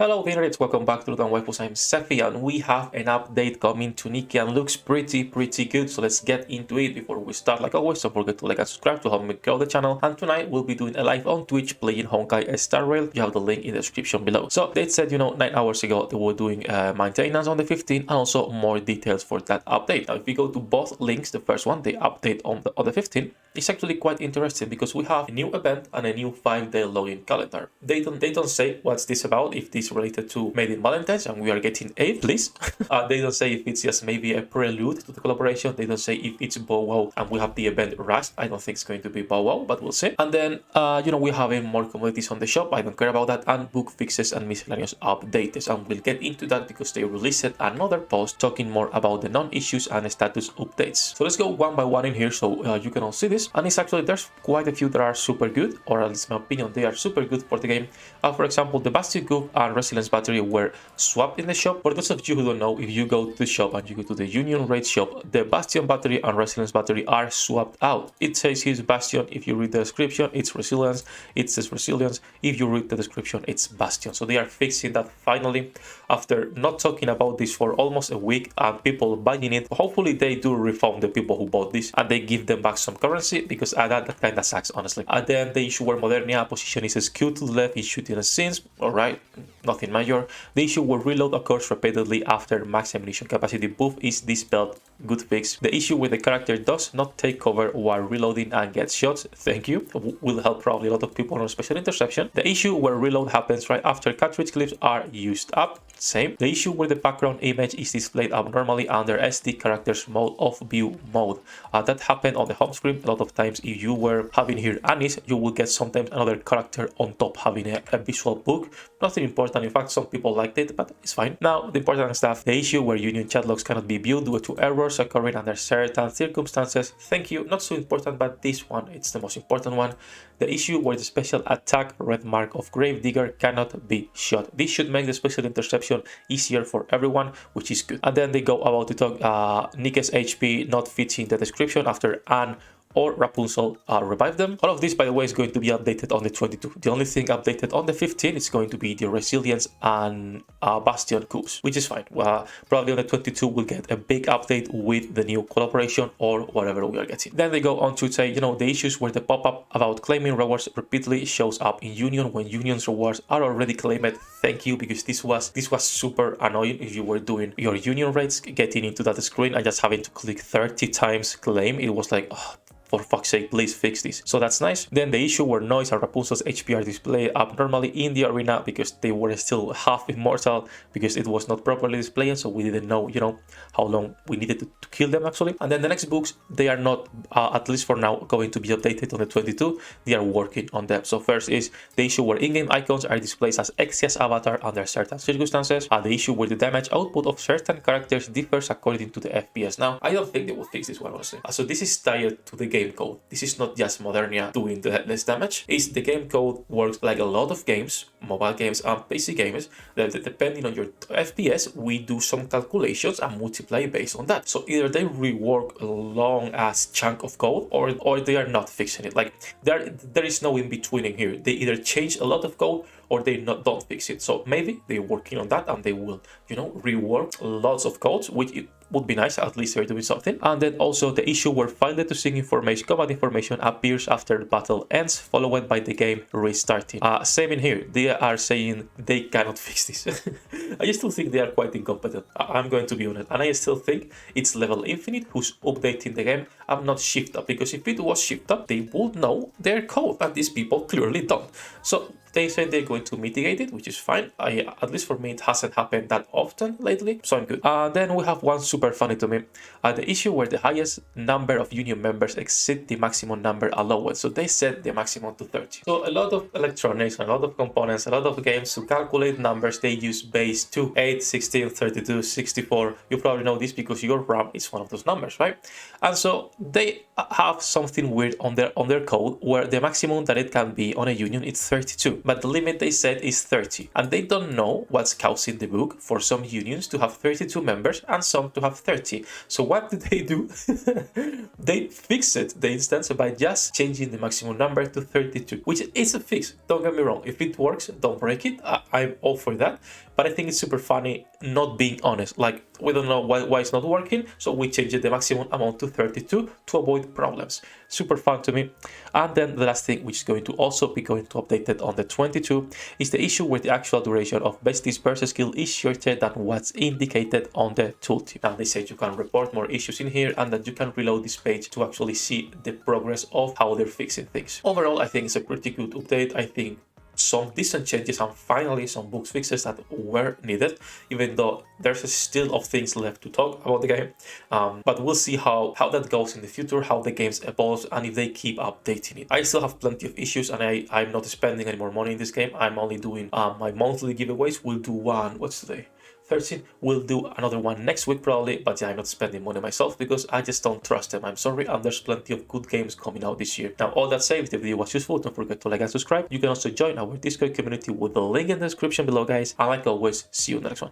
Hello internet, welcome back to the Waifus. I'm Sefi and we have an update coming to Nikke and looks pretty good. So let's get into it. Before we start, like always, don't forget to like and subscribe to help me grow the channel. And tonight we'll be doing a live on Twitch playing Honkai Star Rail. You have the link in the description below. So they said, 9 hours ago they were doing maintenance on the 15th and also more details for that update. Now if we go to both links, the first one, the update on the 15th, it's actually quite interesting because we have a new event and a new 5-day login calendar. They don't say what's this about, if this related to Made in Valentine's and we are getting a please. They don't say if it's just maybe a prelude to the collaboration. They don't say if it's Bow Wow and we have the event Rust. I don't think it's going to be Bow Wow, but we'll see. And then we have more commodities on the shop. I don't care about that, and book fixes and miscellaneous updates, and we'll get into that because they released another post talking more about the non-issues and status updates. So let's go one by one in here so you can all see this. And it's actually, there's quite a few that are super good, or at least in my opinion they are super good for the game. For example, the Bastion Goof and Resilience Battery were swapped in the shop. For those of you who don't know, if you go to the shop and you go to the Union Raid shop, the Bastion Battery and Resilience Battery are swapped out. It says here's Bastion. If you read the description, it's Resilience. It says Resilience. If you read the description, it's Bastion. So they are fixing that finally after not talking about this for almost a week and people buying it. Hopefully they do refund the people who bought this and they give them back some currency, because that kind of sucks, honestly. And then the issue where Modernia position is skewed to the left is shooting a scenes. Alright, nothing major. The issue where reload occurs repeatedly after max ammunition capacity buff is dispelled. Good fix. The issue where the character does not take cover while reloading and gets shots. Thank you. Will help probably a lot of people on special interception. The issue where reload happens right after cartridge clips are used up. Same. The issue where the background image is displayed abnormally under SD characters mode of view mode. That happened on the home screen a lot of times. If you were having here Anis, you will get sometimes another character on top having a visual bug. Nothing important. In fact, some people liked it, but it's fine. Now, the important stuff, the issue where Union chat logs cannot be viewed due to errors occurring under certain circumstances. Thank you. Not so important, but this one, it's the most important one. The issue where the special attack red mark of Gravedigger cannot be shot. This should make the special interception easier for everyone, which is good. And then they go about to talk Nikke's HP not fitting the description after Anne or Rapunzel revive them. All of this, by the way, is going to be updated on the 22. The only thing updated on the 15 is going to be the Resilience and Bastion Goofs, which is fine. Probably on the 22 we'll get a big update with the new collaboration or whatever we are getting. Then they go on to say, the issues where the pop-up about claiming rewards repeatedly shows up in Union when Union's rewards are already claimed. Thank you, because this was super annoying if you were doing your Union raids, getting into that screen and just having to click 30 times claim. It was like, oh, for fuck's sake, please fix this. So that's nice. Then the issue where Noise and Rapunzel's HP are displayed abnormally in the arena because they were still half immortal because it was not properly displayed, so we didn't know, how long we needed to kill them actually. And then the next books, they are not, at least for now, going to be updated on the 22. They are working on them. So first is the issue where in-game icons are displayed as Exia's avatar under certain circumstances. The issue where the damage output of certain characters differs according to the FPS. Now, I don't think they will fix this one, honestly. So this is tied to the game code. This is not just Modernia doing the less damage. It's the game code works like a lot of games, mobile games and PC games, that depending on your FPS, we do some calculations and multiply based on that. So either they rework a long ass chunk of code or they are not fixing it. Like there is no in between in here. They either change a lot of code or they don't fix it. So maybe they're working on that and they will, rework lots of codes, which it would be nice. At least they're doing something. And then also the issue where failure to sync information, combat information appears after the battle ends, followed by the game restarting. Same in here. They are saying they cannot fix this. I still think they are quite incompetent. I'm going to be honest. And I still think it's Level Infinite who's updating the game. I'm not Shift Up, because if it was Shift Up, they would know their code, and these people clearly don't. So they say they're going to mitigate it, which is fine. At least for me, it hasn't happened that often lately, so I'm good. Then we have one super funny to me. The issue where the highest number of union members exceed the maximum number allowed. So they set the maximum to 30. So a lot of electronics, a lot of components, a lot of games to calculate numbers, they use base 2, 8, 16, 32, 64. You probably know this because your RAM is one of those numbers, right? And so they have something weird on their code where the maximum that it can be on a union is 32. 32, but the limit they said is 30. And they don't know what's causing the bug for some unions to have 32 members and some to have 30. So what did they do? They fixed the instance by just changing the maximum number to 32, which is a fix. Don't get me wrong. If it works, don't break it. I'm all for that. But I think it's super funny not being honest. Like, we don't know why it's not working, so we changed the maximum amount to 32 to avoid problems. Super fun to me. And then the last thing, which is going to also be updated on the 22, is the issue where the actual duration of besties per skill is shorter than what's indicated on the tooltip. Now they say you can report more issues in here and that you can reload this page to actually see the progress of how they're fixing things. Overall, I think it's a pretty good update. I think some decent changes and finally some bug fixes that were needed, even though there's still of things left to talk about the game. But we'll see how that goes in the future, how the games evolve, and if they keep updating it. I still have plenty of issues, and I'm not spending any more money in this game. I'm only doing my monthly giveaways. We'll do one, what's today? 13. We'll do another one next week probably, but yeah, I'm not spending money myself because I just don't trust them. I'm sorry, and there's plenty of good games coming out this year. Now, all that said, if the video was useful, don't forget to like and subscribe. You can also join our Discord community with the link in the description below, guys. And like always, see you in the next one.